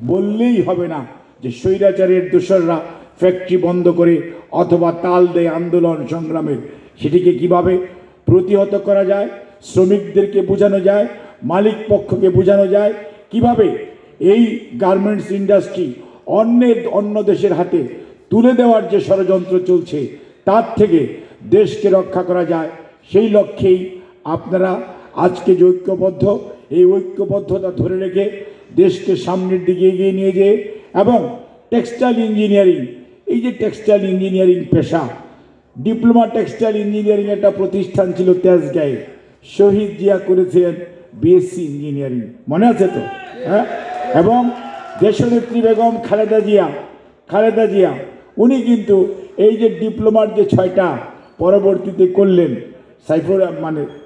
বললেই হবে না যে স্বৈরাচারের দোসররা ফ্যাক্টরি বন্ধ করে অথবা তাল দেয় আন্দোলন সংগ্রামের, সেটিকে কিভাবে প্রতিহত করা যায়, শ্রমিকদেরকে বোঝানো যায়, মালিক পক্ষকে বোঝানো যায়, কিভাবে এই গার্মেন্টস ইন্ডাস্ট্রি অন্য দেশের হাতে তুলে দেওয়ার যে ষড়যন্ত্র চলছে তার থেকে দেশকে রক্ষা করা যায়, সেই লক্ষ্যেই আপনারা আজকে যে ঐক্যবদ্ধ, এই ঐক্যবদ্ধতা ধরে রেখে দেশকে সামনের দিকে এগিয়ে নিয়ে যেয়ে এবং টেক্সটাইল ইঞ্জিনিয়ারিং, এই যে টেক্সটাইল ইঞ্জিনিয়ারিং পেশা, ডিপ্লোমা টেক্সটাইল ইঞ্জিনিয়ারিং একটা প্রতিষ্ঠান ছিল তেজগাঁয়ে, শহীদ জিয়া করেছিলেন বিএসসি ইঞ্জিনিয়ারিং, মনে আছে তো? হ্যাঁ। এবং দেশনেত্রী বেগম খালেদা জিয়া উনি কিন্তু এই যে ডিপ্লোমার যে 6টা পরবর্তীতে করলেন,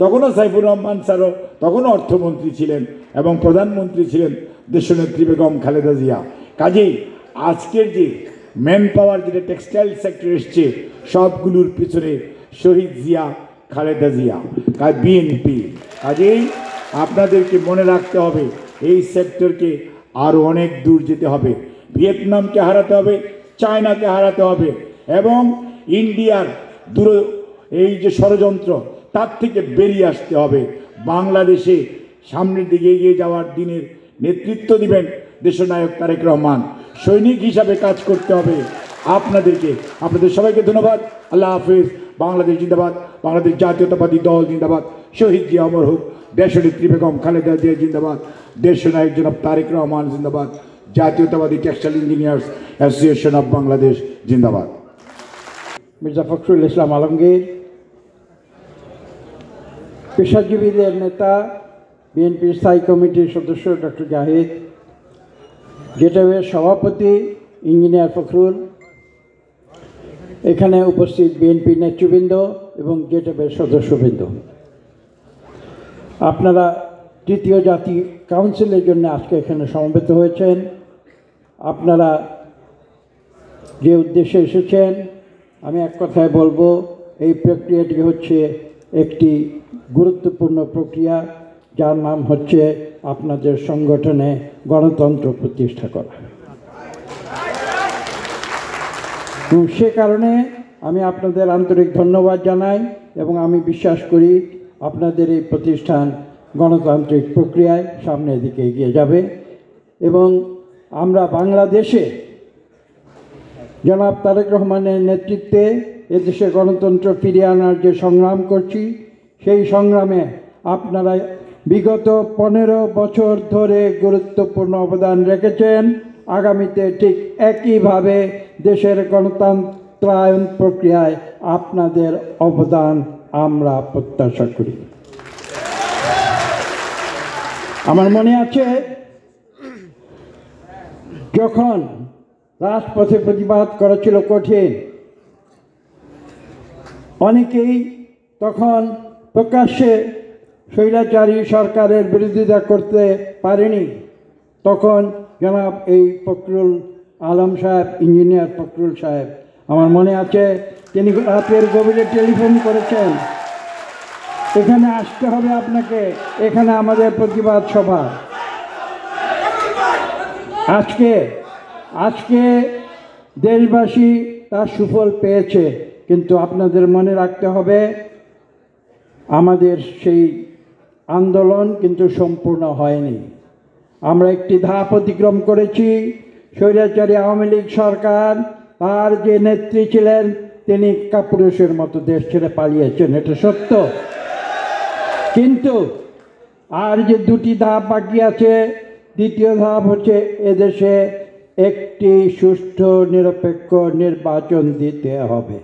তখনও সাইফুর রহমান স্যারও তখনও অর্থমন্ত্রী ছিলেন এবং প্রধানমন্ত্রী ছিলেন দেশনেত্রী বেগম খালেদা জিয়া। কাজেই আজকের যে ম্যান পাওয়ার যেটা টেক্সটাইল সেক্টর এসছে, সবগুলোর পিছনে শহীদ জিয়া, খালেদা জিয়া, বিএনপি। কাজেই আপনাদেরকে মনে রাখতে হবে এই সেক্টরকে আরও অনেক দূর যেতে হবে, ভিয়েতনামকে হারাতে হবে, চায়নাকে হারাতে হবে এবং ইন্ডিয়ার এই যে ষড়যন্ত্র তার থেকে বেরিয়ে আসতে হবে। বাংলাদেশে সামনের দিকে এগিয়ে যাওয়ার দিনের নেতৃত্ব দিবেন দেশনায়ক তারেক রহমান। সৈনিক হিসাবে কাজ করতে হবে আপনাদের সবাইকে ধন্যবাদ। আল্লাহ হাফিজ। বাংলাদেশ জিন্দাবাদ, বাংলাদেশ জাতীয়তাবাদী দল জিন্দাবাদ, শহীদ জিয়া অমর হোক, দেশনেত্রী বেগম খালেদা জিয়া জিন্দাবাদ, দেশনায়ক জনাব তারেক রহমান জিন্দাবাদ, জাতীয়তাবাদী textile engineers association of Bangladesh জিন্দাবাদ। মির্জা ফখরুল ইসলাম আলমগীর, পেশাজীবীদের নেতা, বিএনপির স্থায়ী কমিটির সদস্য ডক্টর জাহিদ, জেটাবের সভাপতি ইঞ্জিনিয়ার ফখরুল, এখানে উপস্থিত বিএনপি নেতৃবৃন্দ এবং জেটাবের সদস্যবৃন্দ, আপনারা তৃতীয় জাতীয় কাউন্সিলের জন্য আজকে এখানে সমবেত হয়েছেন। আপনারা যে উদ্দেশ্যে এসেছেন, আমি এক কথায় বলবো, এই প্রক্রিয়াটি হচ্ছে একটি গুরুত্বপূর্ণ প্রক্রিয়া, যার নাম হচ্ছে আপনাদের সংগঠনে গণতন্ত্র প্রতিষ্ঠা করা। সে কারণে আমি আপনাদের আন্তরিক ধন্যবাদ জানাই এবং আমি বিশ্বাস করি আপনাদের এই প্রতিষ্ঠান গণতান্ত্রিক প্রক্রিয়ায় সামনের দিকে এগিয়ে যাবে এবং আমরা বাংলাদেশে জনাব তারেক রহমানের নেতৃত্বে এদেশে গণতন্ত্র ফিরিয়ে আনার যে সংগ্রাম করছি, সেই সংগ্রামে আপনারা বিগত 15 বছর ধরে গুরুত্বপূর্ণ অবদান রেখেছেন। আগামীতে ঠিক একইভাবে দেশের গণতন্ত্রায়ন প্রক্রিয়ায় আপনাদের অবদান আমরা প্রত্যাশা করি। আমার মনে আছে যখন রাজপথে প্রতিবাদ করা ছিল কঠিন, অনেকেই তখন প্রকাশ্যে স্বৈরাচারী সরকারের বিরোধিতা করতে পারেনি। তখন জনাব এই ফখরুল আলম সাহেব, ইঞ্জিনিয়ার ফখরুল সাহেব, আমার মনে আছে তিনি রাতের গভীরে টেলিফোন করেছেন, এখানে আসতে হবে আপনাকে, এখানে আমাদের প্রতিবাদ সভা। আজকে দেশবাসী তার সুফল পেয়েছে, কিন্তু আপনাদের মনে রাখতে হবে আমাদের সেই আন্দোলন কিন্তু সম্পূর্ণ হয়নি। আমরা একটি ধাপ অতিক্রম করেছি। স্বৈরাচারী আওয়ামী লীগ সরকার, তার যে নেত্রী ছিলেন তিনি কাপুরুষের মতো দেশ ছেড়ে পালিয়েছেন, এটা সত্য। কিন্তু আর যে দুটি ধাপ বাকি আছে, দ্বিতীয় ধাপ হচ্ছে এদেশে একটি সুষ্ঠু নিরপেক্ষ নির্বাচন দিতে হবে।